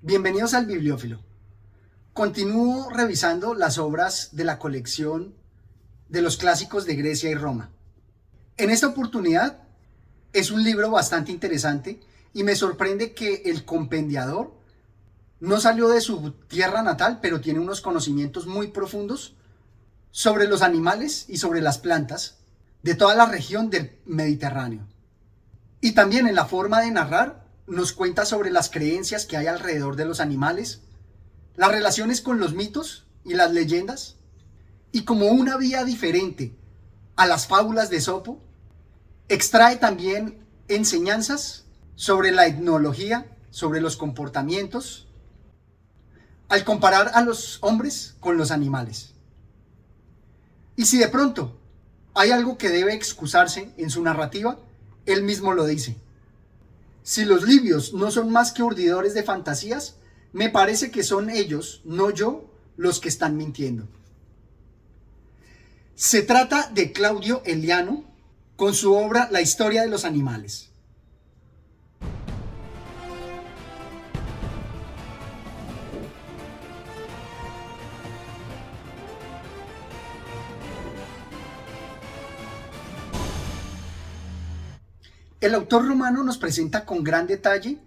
Bienvenidos al Bibliófilo. Continúo revisando las obras de la colección de los clásicos de Grecia y Roma. En esta oportunidad es un libro bastante interesante y me sorprende que el compendiador no salió de su tierra natal, pero tiene unos conocimientos muy profundos sobre los animales y sobre las plantas de toda la región del Mediterráneo. Y también en la forma de narrar nos cuenta sobre las creencias que hay alrededor de los animales, las relaciones con los mitos y las leyendas, y como una vía diferente a las fábulas de Esopo, extrae también enseñanzas sobre la etnología, sobre los comportamientos, al comparar a los hombres con los animales. Y si de pronto hay algo que debe excusarse en su narrativa, él mismo lo dice. Si los libios no son más que urdidores de fantasías, me parece que son ellos, no yo, los que están mintiendo. Se trata de Claudio Eliano con su obra La historia de los animales. El autor romano nos presenta con gran detalle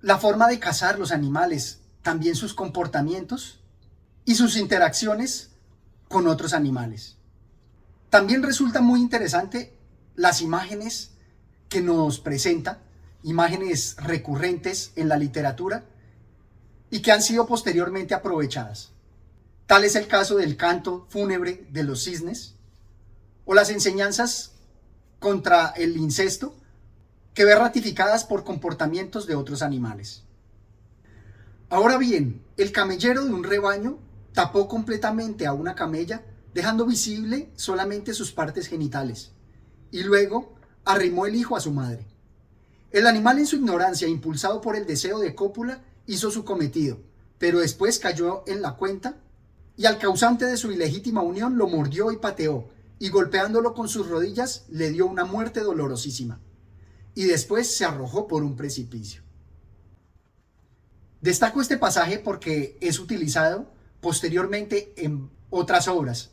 la forma de cazar los animales, también sus comportamientos y sus interacciones con otros animales. También resulta muy interesante las imágenes que nos presenta, imágenes recurrentes en la literatura y que han sido posteriormente aprovechadas. Tal es el caso del canto fúnebre de los cisnes o las enseñanzas contra el incesto que ve ratificadas por comportamientos de otros animales. Ahora bien, el camellero de un rebaño tapó completamente a una camella, dejando visible solamente sus partes genitales, y luego arrimó el hijo a su madre. El animal, en su ignorancia, impulsado por el deseo de cópula, hizo su cometido, pero después cayó en la cuenta y al causante de su ilegítima unión lo mordió y pateó, y golpeándolo con sus rodillas le dio una muerte dolorosísima, y después se arrojó por un precipicio. Destaco este pasaje porque es utilizado posteriormente en otras obras.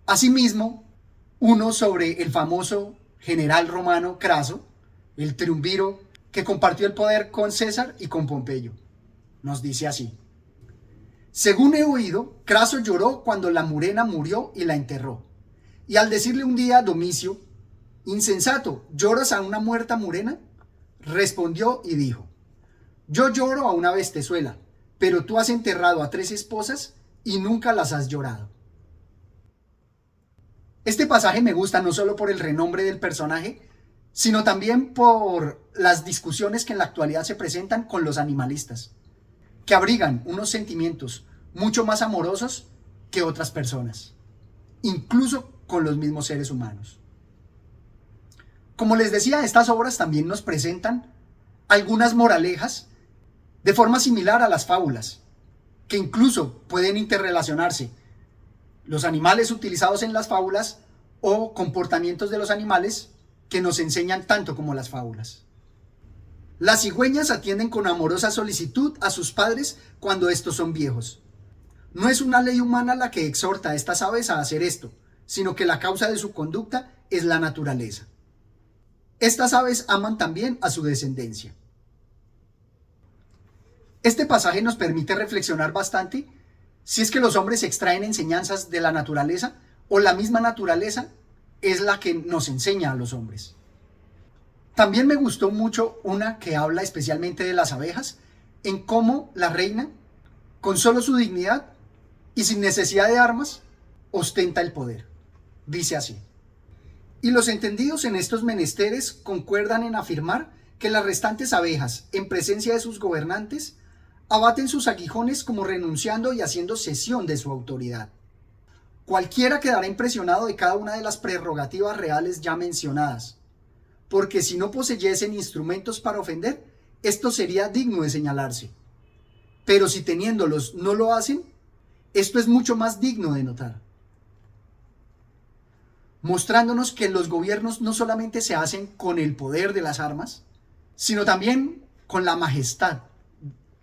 Asimismo, uno sobre el famoso general romano Craso, el triunviro que compartió el poder con César y con Pompeyo. Nos dice así: según he oído, Craso lloró cuando la Murena murió y la enterró. Y al decirle un día a Domicio: insensato, ¿lloras a una muerta Murena? Respondió y dijo: yo lloro a una bestezuela, pero tú has enterrado a 3 esposas y nunca las has llorado. Este pasaje me gusta no solo por el renombre del personaje, sino también por las discusiones que en la actualidad se presentan con los animalistas, que abrigan unos sentimientos mucho más amorosos que otras personas, incluso con los mismos seres humanos. Como les decía, estas obras también nos presentan algunas moralejas de forma similar a las fábulas, que incluso pueden interrelacionarse los animales utilizados en las fábulas o comportamientos de los animales que nos enseñan tanto como las fábulas. Las cigüeñas atienden con amorosa solicitud a sus padres cuando estos son viejos. No es una ley humana la que exhorta a estas aves a hacer esto, sino que la causa de su conducta es la naturaleza. Estas aves aman también a su descendencia. Este pasaje nos permite reflexionar bastante si es que los hombres extraen enseñanzas de la naturaleza o la misma naturaleza es la que nos enseña a los hombres. También me gustó mucho una que habla especialmente de las abejas, en cómo la reina, con solo su dignidad y sin necesidad de armas, ostenta el poder. Dice así: y los entendidos en estos menesteres concuerdan en afirmar que las restantes abejas, en presencia de sus gobernantes, abaten sus aguijones como renunciando y haciendo cesión de su autoridad. Cualquiera quedará impresionado de cada una de las prerrogativas reales ya mencionadas, porque si no poseyesen instrumentos para ofender, esto sería digno de señalarse. Pero si teniéndolos no lo hacen, esto es mucho más digno de notar, mostrándonos que los gobiernos no solamente se hacen con el poder de las armas, sino también con la majestad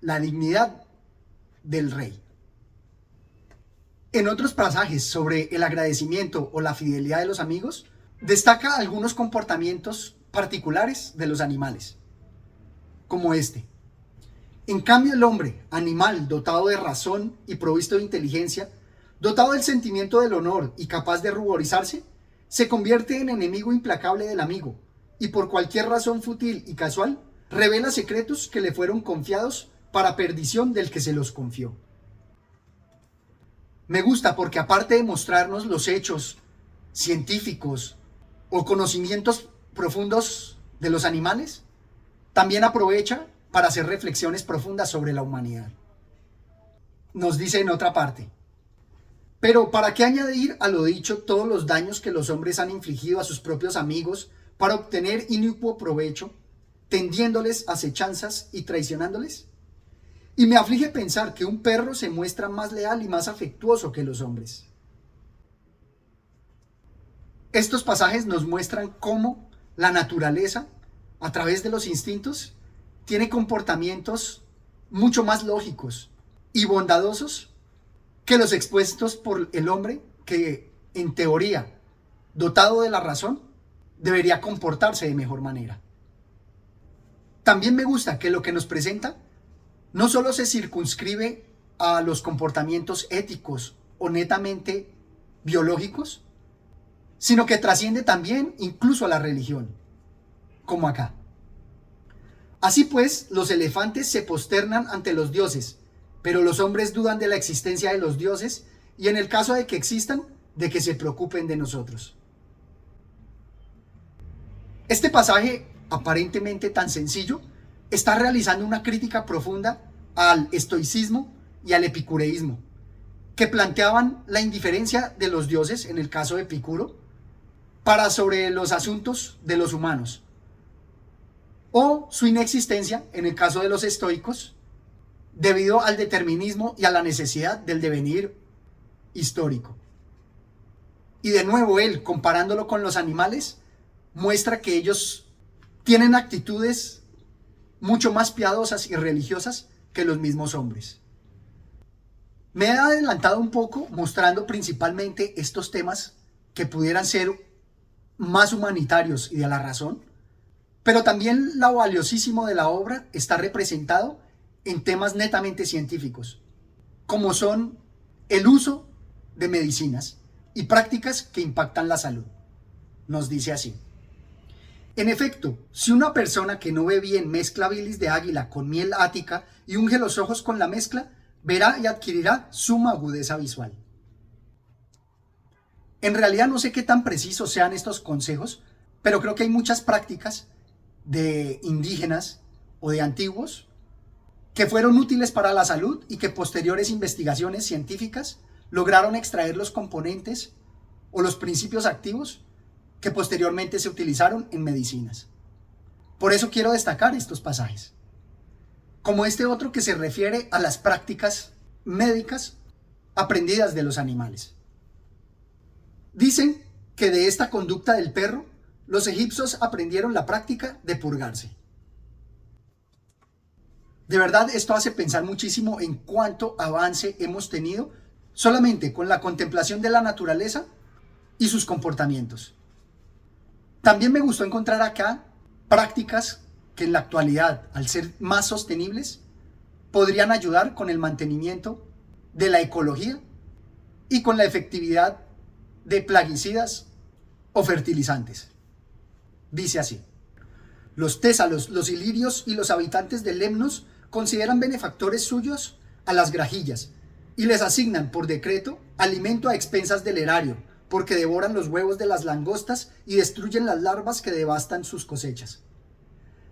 la dignidad del rey. En otros pasajes sobre el agradecimiento o la fidelidad de los amigos, destaca algunos comportamientos particulares de los animales, como este. En cambio, el hombre, animal dotado de razón y provisto de inteligencia, dotado del sentimiento del honor y capaz de ruborizarse, se convierte en enemigo implacable del amigo y por cualquier razón fútil y casual, revela secretos que le fueron confiados para perdición del que se los confió. Me gusta porque aparte de mostrarnos los hechos científicos o conocimientos profundos de los animales, también aprovecha para hacer reflexiones profundas sobre la humanidad. Nos dice en otra parte: pero ¿para qué añadir a lo dicho todos los daños que los hombres han infligido a sus propios amigos para obtener inicuo provecho, tendiéndoles acechanzas y traicionándoles? Y me aflige pensar que un perro se muestra más leal y más afectuoso que los hombres. Estos pasajes nos muestran cómo la naturaleza, a través de los instintos, tiene comportamientos mucho más lógicos y bondadosos que los expuestos por el hombre, que en teoría, dotado de la razón, debería comportarse de mejor manera. También me gusta que lo que nos presenta no solo se circunscribe a los comportamientos éticos o netamente biológicos, sino que trasciende también incluso a la religión, como acá. Así pues, los elefantes se posternan ante los dioses, pero los hombres dudan de la existencia de los dioses y, en el caso de que existan, de que se preocupen de nosotros. Este pasaje, aparentemente tan sencillo, está realizando una crítica profunda al estoicismo y al epicureísmo, que planteaban la indiferencia de los dioses, en el caso de Epicuro, para sobre los asuntos de los humanos, o su inexistencia, en el caso de los estoicos, debido al determinismo y a la necesidad del devenir histórico. Y de nuevo él, comparándolo con los animales, muestra que ellos tienen actitudes mucho más piadosas y religiosas que los mismos hombres. Me he adelantado un poco mostrando principalmente estos temas que pudieran ser más humanitarios y de la razón, pero también lo valiosísimo de la obra está representado en temas netamente científicos, como son el uso de medicinas y prácticas que impactan la salud. Nos dice así: en efecto, si una persona que no ve bien mezcla bilis de águila con miel ática y unge los ojos con la mezcla, verá y adquirirá suma agudeza visual. En realidad no sé qué tan precisos sean estos consejos, pero creo que hay muchas prácticas de indígenas o de antiguos que fueron útiles para la salud y que posteriores investigaciones científicas lograron extraer los componentes o los principios activos que posteriormente se utilizaron en medicinas. Por eso quiero destacar estos pasajes, como este otro que se refiere a las prácticas médicas aprendidas de los animales. Dicen que de esta conducta del perro, los egipcios aprendieron la práctica de purgarse. De verdad, esto hace pensar muchísimo en cuánto avance hemos tenido solamente con la contemplación de la naturaleza y sus comportamientos. También me gustó encontrar acá prácticas que en la actualidad, al ser más sostenibles, podrían ayudar con el mantenimiento de la ecología y con la efectividad de plaguicidas o fertilizantes. Dice así: los tésalos, los ilirios y los habitantes de Lemnos consideran benefactores suyos a las grajillas y les asignan por decreto alimento a expensas del erario, porque devoran los huevos de las langostas y destruyen las larvas que devastan sus cosechas.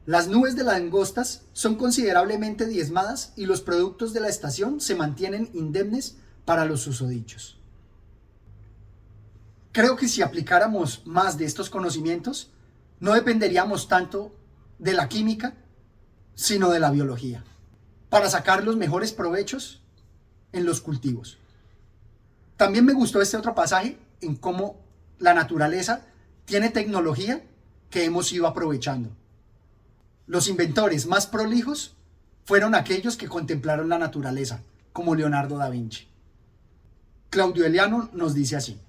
Las nubes de langostas son considerablemente diezmadas y los productos de la estación se mantienen indemnes para los susodichos. Creo que si aplicáramos más de estos conocimientos, no dependeríamos tanto de la química, sino de la biología, para sacar los mejores provechos en los cultivos. También me gustó este otro pasaje en cómo la naturaleza tiene tecnología que hemos ido aprovechando. Los inventores más prolijos fueron aquellos que contemplaron la naturaleza, como Leonardo da Vinci. Claudio Eliano nos dice así: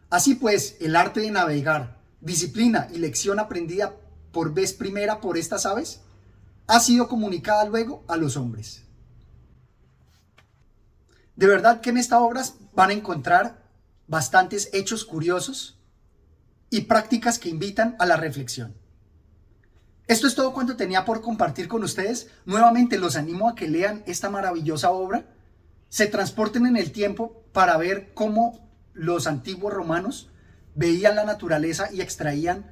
así pues, el arte de navegar, disciplina y lección aprendida por vez primera por estas aves, ha sido comunicada luego a los hombres. De verdad que en esta obra van a encontrar bastantes hechos curiosos y prácticas que invitan a la reflexión. Esto es todo cuanto tenía por compartir con ustedes. Nuevamente los animo a que lean esta maravillosa obra, se transporten en el tiempo para ver cómo los antiguos romanos veían la naturaleza y extraían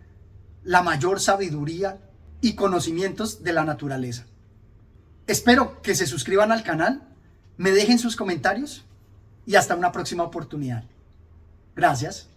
la mayor sabiduría y conocimientos de la naturaleza. Espero que se suscriban al canal, me dejen sus comentarios y hasta una próxima oportunidad. Gracias.